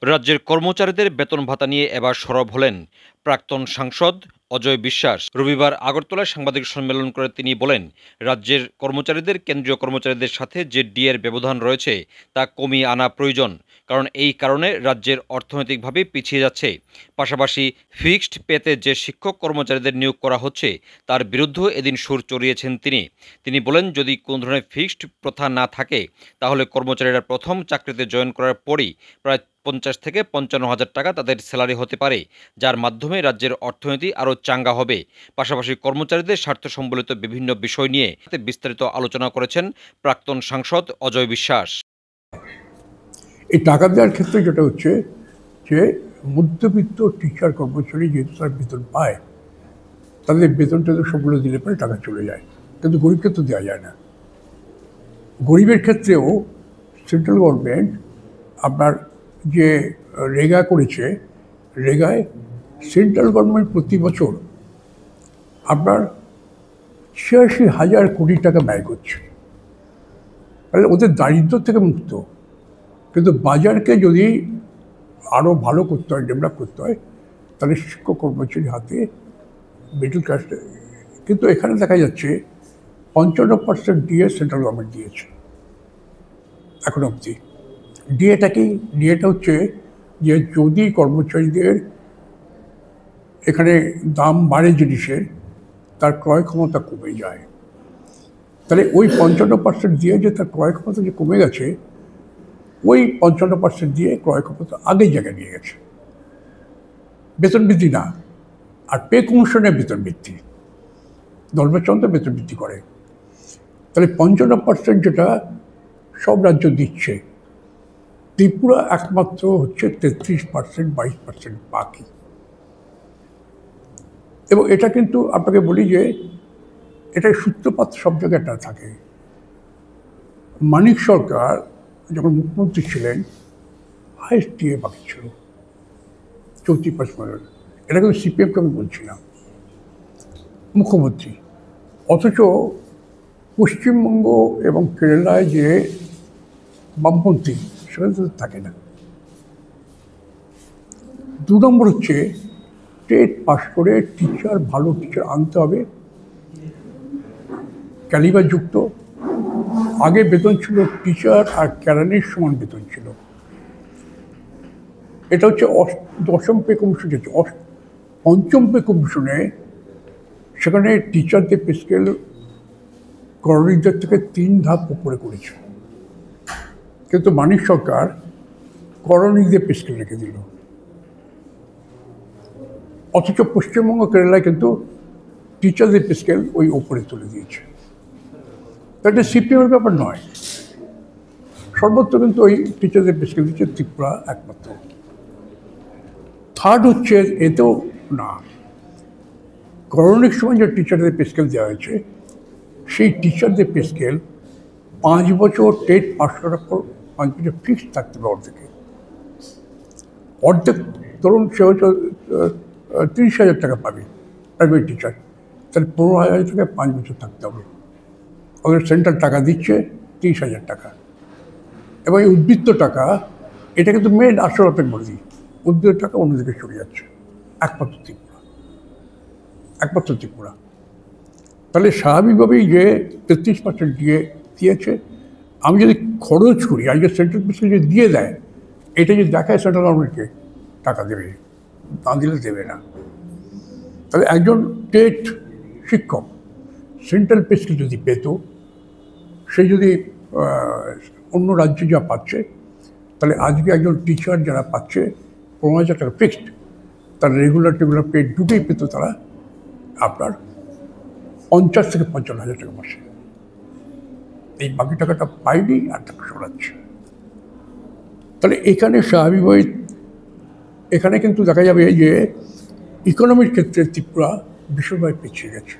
রাজ্যের কর্মচারীদের বেতন ভাতা নিয়ে এবার সরব হলেন প্রাক্তন সাংসদ অজয় বিশ্বাস। রবিবার আগরতলায় সাংবাদিক সম্মেলন করে তিনি বলেন, রাজ্যের কর্মচারীদের কেন্দ্রীয় কর্মচারীদের সাথে যে ডিএর ব্যবধান রয়েছে তা কমিয়ে আনা প্রয়োজন, কারণ এই কারণে রাজ্যের অর্থনৈতিকভাবে পিছিয়ে যাচ্ছে। পাশাপাশি ফিক্সড পেতে যে শিক্ষক কর্মচারীদের নিয়োগ করা হচ্ছে তার বিরুদ্ধেও এদিন সুর চড়িয়েছেন তিনি বলেন, যদি কোনো ধরনের ফিক্সড প্রথা না থাকে তাহলে কর্মচারীরা প্রথম চাকরিতে জয়েন করার পরই প্রায় ৫০ থেকে ৫৫ হাজার টাকা তাদের স্যালারি হতে পারে, যার মাধ্যমে রাজ্যের অর্থনীতি আরও চাঙ্গা হবে। পাশাপাশি কর্মচারীদের স্বার্থ সম্বলিত বিভিন্ন বিষয় নিয়ে বিস্তারিত আলোচনা করেছেন প্রাক্তন সাংসদ অজয় বিশ্বাস। এই টাকা দেওয়ার ক্ষেত্রে যেটা হচ্ছে যে মধ্যবিত্ত টিচার কর্মচারী যেহেতু তার বেতন পায়, তাদের বেতনটা তো সবগুলো দিলে পরে টাকা চলে যায়, কিন্তু গরিবকে তো দেওয়া যায় না। গরিবের ক্ষেত্রেও সেন্ট্রাল গভর্নমেন্ট আপনার যে রেগা করেছে, রেগায় সেন্ট্রাল গভর্নমেন্ট প্রতি বছর আপনার ৮৬,০০০ কোটি টাকা ব্যয় করছে। তাহলে ওদের দারিদ্র থেকে মুক্ত। কিন্তু বাজারকে যদি আরও ভালো করতে হয়, ডেভেলপ করতে হয়, তাহলে শিক্ষক কর্মচারীর হাতে মিডল ক্লাস। কিন্তু এখানে দেখা যাচ্ছে ৫৫% ডিএ সেন্ট্রাল গভর্নমেন্ট দিয়েছে এখন অবধি। ডিএটা কি? ডিএটা হচ্ছে যে যদি কর্মচারীদের এখানে দাম বাড়ে জিনিসের, তার ক্রয় ক্ষমতা কমে যায়, তাহলে ওই ৫৫% দিয়ে যে তার ক্রয় ক্ষমতা যে কমে গেছে, ওই ৫৫% দিয়ে ক্রয় ক্ষমতা আগের জায়গায় নিয়ে গেছে। বেতন বৃদ্ধি না, আর পে কমিশনের বেতন বৃদ্ধি, ধর্মচন্দ্র বেতন বৃদ্ধি করে। তাহলে ৫৫% যেটা সব রাজ্য দিচ্ছে, ত্রিপুরা একমাত্র হচ্ছে ৩৩%, ২২% বাকি। এবং এটা কিন্তু আপনাকে বলি যে এটা সূত্রপাত সব জায়গায় একটা থাকে। মানিক সরকার যখন মুখ্যমন্ত্রী ছিলেন, হাইস্ট ডিএ বাকি ছিল ৩৪%। এটা কিন্তু সিপিএমকে আমি বলছি না, মুখ্যমন্ত্রী। অথচ পশ্চিমবঙ্গ এবং কেরালায় যে বামপন্থী, সেখানে তো থাকে না। ২ নম্বর হচ্ছে টেট পাস করে টিচার, ভালো টিচার আনতে হবে, ক্যালিবারযুক্ত। আগে বেতন ছিল টিচার আর ক্যারানির সমান বেতন ছিল। এটা হচ্ছে ১০ম পে কমিশন। পঞ্চম পে কমিশনে সেখানে টিচারদের পে স্কেল করণীয়দের থেকে ৩ ধাপ উপরে করেছে, কিন্তু মানিক সরকার করণীয়দের পে স্কেল রেখে দিল। অথচ পশ্চিমবঙ্গ, কেরালায় কিন্তু টিচারদের পে স্কেল ওই ওপরে তুলে দিয়েছে। এটা সিপিএমের ব্যাপার নয়, সর্বত্র কিন্তু ওই টিচারদের পে স্কেল দিচ্ছে, ত্রিপুরা একমাত্র। থার্ড হচ্ছে, এতেও না, করোনার সময় যে টিচারদের পে স্কেল দেওয়া হয়েছে, সেই টিচারদের পে স্কেল ৫ বছর টেট পাস করার পর ৫ বছর ফিক্সড থাকতে হবে অর্ধেকে। অর্ধেক ধরুন সে হয়তো ৩০,০০০ টাকা পাবে প্রাইভেট টিচার, তাহলে ১৫,০০০ টাকা ৫ বছর থাকতে হবে। ওদের সেন্ট্রাল টাকা দিচ্ছে ৩০,০০০ টাকা। এবং এই উদ্বৃত্ত টাকা, এটা কিন্তু মেন আসল আপনাকে বলে দিই, উদ্বৃত্ত টাকা অন্যদিকে চলে যাচ্ছে, একমাত্র ত্রিপুরা। তাহলে স্বাভাবিকভাবেই যে ৩৩% দিয়েছে, আমি যদি খরচ করি, আর যে সেন্ট্রাল পিসকে যদি দিয়ে দেয়, এটা যদি দেখায় সেন্ট্রাল গভর্নমেন্টকে টাকা দেবে, না দিলে দেবে না। তাহলে একজন টেট শিক্ষক সেন্ট্রাল পিসকে যদি পেত, সে যদি অন্য রাজ্যে যা পাচ্ছে, তাহলে আজকে একজন টিচার যারা পাচ্ছে ১৫,০০০ টাকা ফিক্সড, তার রেগুলার পে দুটোই পেত তারা আপনার ৫০ থেকে ৫৫,০০০ টাকা মাসে। এই বাকি টাকাটা পাইনি আর টাকা সরাচ্ছে। তাহলে এখানে স্বাভাবিকভাবে এখানে কিন্তু দেখা যাবে যে ইকোনমির ক্ষেত্রে ত্রিপুরা ভীষণভাবে পিছিয়ে গেছে।